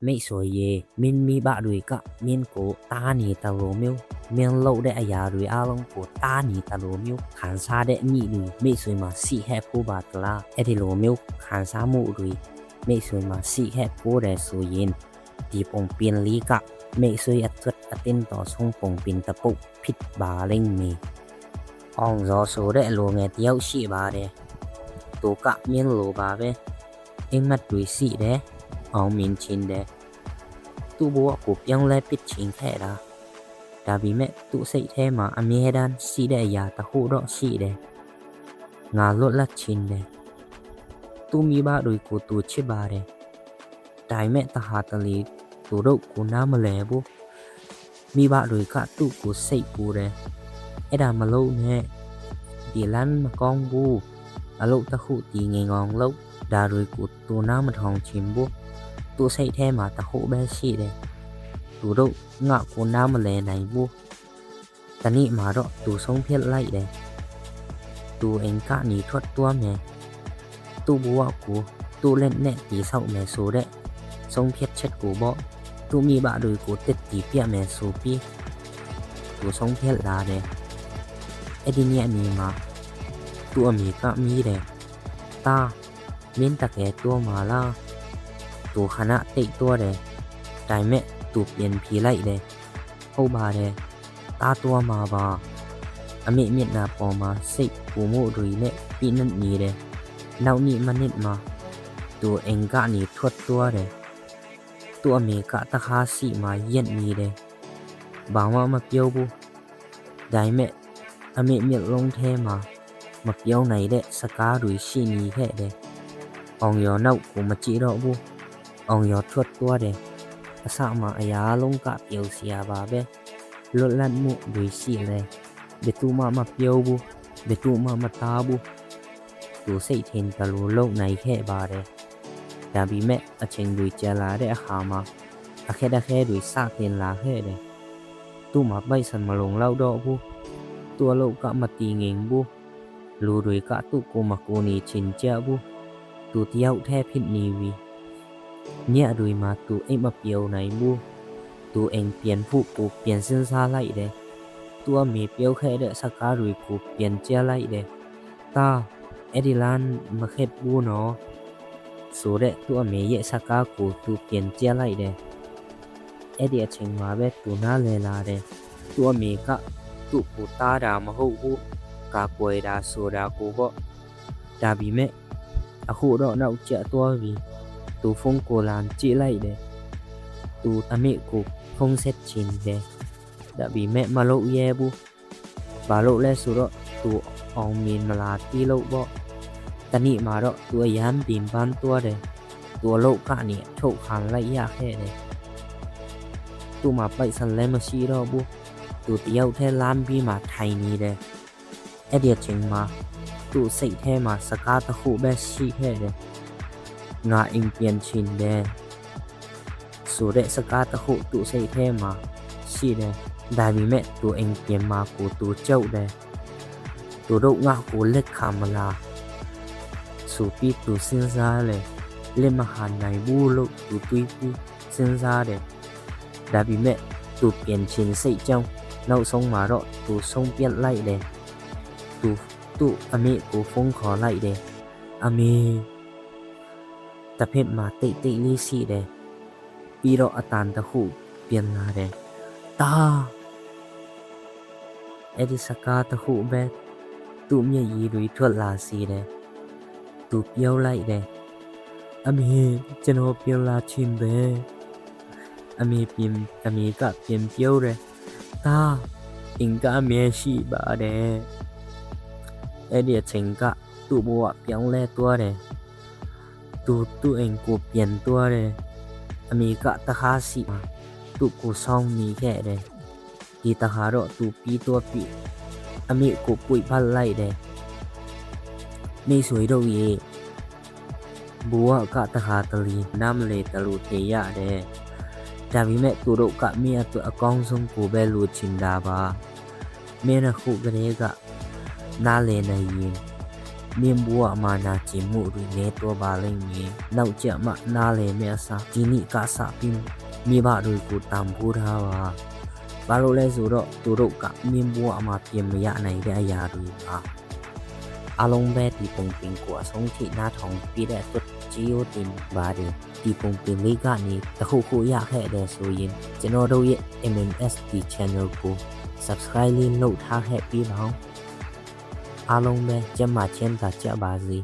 ไม่สวยเยมินมีบะดุยกะมินโกตาหนีตะโลมิวเมียนโลได้อายาดุยอาลงโกตาหนีตะโลมิวขันซาได้นี่ดุยไม่สวยมาสิแฮผู้บาตลาเอดิโลมิวขันซามูดุยไม่สวยมาสิแฮผู้ได้สวยเย็นตีปงเปลี่ยนลีกะไม่สวยอัดจัดอัดเต้นต่อทรงปงปินตะปุพิดบาเล่งเมอองรอโซได้โลเงเตียวชีบาเดตัวกะเมียนโลบาเวเอ็งมัดดุยสิเดအောင်မြင်ချင်းတဲ့သူ့ဘဝကိုပြောင်းလဲပစ်ချင်းခဲ့တာဒါပေမဲ့သူ့စိတ်ထဲမှာအမြဲတမ်းရှိတဲ့အရာတစ်ခုတော့ရှိတယ်ငါလွတ်လပ်ချင်းတယ်သူ့မိဘတွေကိုသူချစ်ပါတယ်ဒါပေမဲ့တဟာတလီသူတို့ကိုနားမလဲဘူးမိဘတွေကသူ့ကိုစိတ်ပူတယ်အဲ့ဒါမလုပ်နဲ့ဒီလမ်းမကောင်းဘူးအလုပ်တစ်ခုတည်ငြိမ်အောင်လုပ်ဒါတွေကိုသူနားမထောင်ချင်ဘူးသူစိတ်ထဲမှာတခုပဲရှိတယ်သူတို့ငါ့ကိုနားမလဲနိုင်ဘူးတနေ့မှာတော့သူဆုံးဖြတ်လိုက်တယ်သူအိမ်ကနေထွက်သွားမယ်သူ့ဘဝကိုသူ့လက်နဲ့တည်ဆောက်မယ်ဆိုတဲ့ဆုံးဖြတ်ချက်ကိုပေါ့သူမိဘတွေကိုတက်တည်ပြမယ်ဆိုပြီးသူဆုံးဖြတ်လာတယ်အဲ့ဒီနေ့အမေမှာသူ့အမေကမြည်တယ်တာမင်းတကယ်တော့မလားသူခဏတိတ်တော့တယ်ဒါပေမဲ့သူပြန်ပြေးလိုက်တယ်ဟုတ်ပါတယ်တားတော့မှာပါအမေမျက်နှာပေါ်မှာစိတ်ပူမှုတွေနဲ့ပြင်းနေတယ်နောက်နေ့မနစ်မှာသူအင်ကနေထွက်သွားတယ်သူ့အမေကတခါစီမှာရက်နေတယ်ဘာမှမပြောဘူးဒါပေမဲ့အမေမျက်လုံးထဲမှာမပြောနိုင်တဲ့စကားတွေရှိနေခဲ့တယ်အောင်ရောနောက်ကိုမကြည့်တော့ဘူးအောင်ရောထွက်သွားတယ်အစမှာအရာလုံးကပျော်စရာပါပဲလွတ်လပ်မှုတွေရှိတယ်ဘယ်သူမှမပြောဘူးဘယ်သူမှမသားဘူးသူစိတ်ထင်တယ်လို့လုံနိုင်ခဲ့ပါတယ်ဒါပေမဲ့အချိန်တွေကြာလာတဲ့အခါမှာအခက်အခဲတွေစတင်လာခဲ့တယ်သူ့မှာပိုက်ဆံမလုံလောက်တော့ဘူးသူ့အလုပ်ကမတည်ငြိမ်ဘူးလူတွေကသူ့ကိုမကူညီချင်ကြဘူးသူတယောက်တည်းဖြစ်နေပြီညတွေမှာသူအိမ်မပြောနိုင်ဘူးသူအိမ်ပြန်ဖို့ကိုပြန်စဉ်းစားလိုက်တယ်သူအမေပြောခဲ့တဲ့စကားတွေကိုပြန်ကြားလိုက်တယ်တာအဲ့ဒီလမ်းမခက်ဘူးနော်ဆိုတဲ့သူအမေရဲ့စကားကိုသူပြန်ကြားလိုက်တယ်အဲ့ဒီအချိန်မှာပဲသူနားလည်လာတယ်သူအမေကသူ့ကိုတားတာမဟုတ်ဘူးကာကွယ်တာဆိုတာကိုပေါ့ဒါပေမဲ့အခုတော့နောက်ကျသွားပြီသူဖုန်းကိုလန်ကြည့်လိုက်တယ်သူအမေကိုဖုန်းဆက်ချင်တယ်ဒါပေမဲ့မလုပ်ရဲဘူးဘာလို့လဲဆိုတော့သူအောင်မြင်မလာတီးလို့ပေါ့တနေ့မှာတော့သူအရန်ပင်ပန်းသွားတယ်သူအလုပ်ကနေထုတ်ခံလိုက်ရခဲ့တယ်သူ့မှာပိုက်ဆံလည်းမရှိတော့ဘူးသူတယောက်တည်းလမ်းပြီးမှထိုင်နေတယ်အဲ့ဒီအချိန်မှာသူ့စိတ်ထဲမှာစကားတစ်ခုပဲရှိခဲ့တယ်ငါအိမ်ပြန်ချင်တယ်ဆိုတဲ့စကားတစ်ခုသူ့စိတ်ထဲမှာရှိတယ်ဒါပေမဲ့သူအိမ်ပြန်မှာကိုသူကြောက်တယ်သူတို့ငါ့ကိုလက်ခံမလားဆိုပြီးသူစဉ်းစားတယ်လက်မခံနိုင်ဘူးလို့သူတွေးပြီးစဉ်းစားတယ်ဒါပေမဲ့သူပြန်ချင်စိတ်ကြောင့်နောက်ဆုံးမှာတော့သူဆုံးဖြတ်လိုက်တယ်သူ့အမေကိုဖုန်းခေါ်လိုက်တယ်အမေတဖက်မှာတိတ်တိတ်လေးရှိတယ်ပြီးတော့အတန်တခုပြန်လာတယ်တာအဲ့ဒီစကားတခုပဲသူ့မျက်ရည်တွေထွက်လာစေတယ်သူပြောလိုက်တယ်အမေကျွန်တော်ပြန်လာချင်ပဲအမေကပြန်ပြောတယ်တာအင်ကအမေရှိပါတယ်အဲ့ဒီအချိန်ကသူ့ဘဝပြောင်းလဲသွားတယ်သူ့အိမ်ကိုပြန်သွားတယ်အမေကတခါစီသူ့ကိုဆောင်နေခဲ့တယ်ဒီတခါတော့သူပြီးတော့ပြီအမေကိုပွေဖတ်လိုက်တယ်နေဆွေတို့ရေဘဝကတခါတလီနားမလဲတလို့ထေရတယ်ဒါပေမဲ့သူတို့ကမင်းအတွက်အကောင်းဆုံးကိုပဲလိုချင်တာပါမင်းအခုကလေးကနားလည်နိုင်ရင် မြင်ဘူးအမာနာကျင်မှုတွေနေတော့ပါလိမ့်မယ်နောက်ကျမှနားလေမဲ့အစားဒီနေ့ကစပြီးမိဘတွေကိုတန်ဖိုးထားပါဘာလို့လဲဆိုတော့သူတို့ကမြင်ဘူးအမာပြင်မရနိုင်တဲ့အရာတွေပါအလုံးပဲဒီပုံပင်ကိုအဆုံးထိနားထောင်ပြတဲ့အတွက်ဂျီယိုတင်ပါတယ်ဒီပုံပင်လေးကနေတခုခုရခဲ့တယ်ဆိုရင်ကျွန်တော်တို့ရဲ့ MNSD channel ကို subscribe လေးလုပ်ထားခဲ့ပြီးပါအောင်အားလုံးပဲကျမချင်းသာကြပါစေ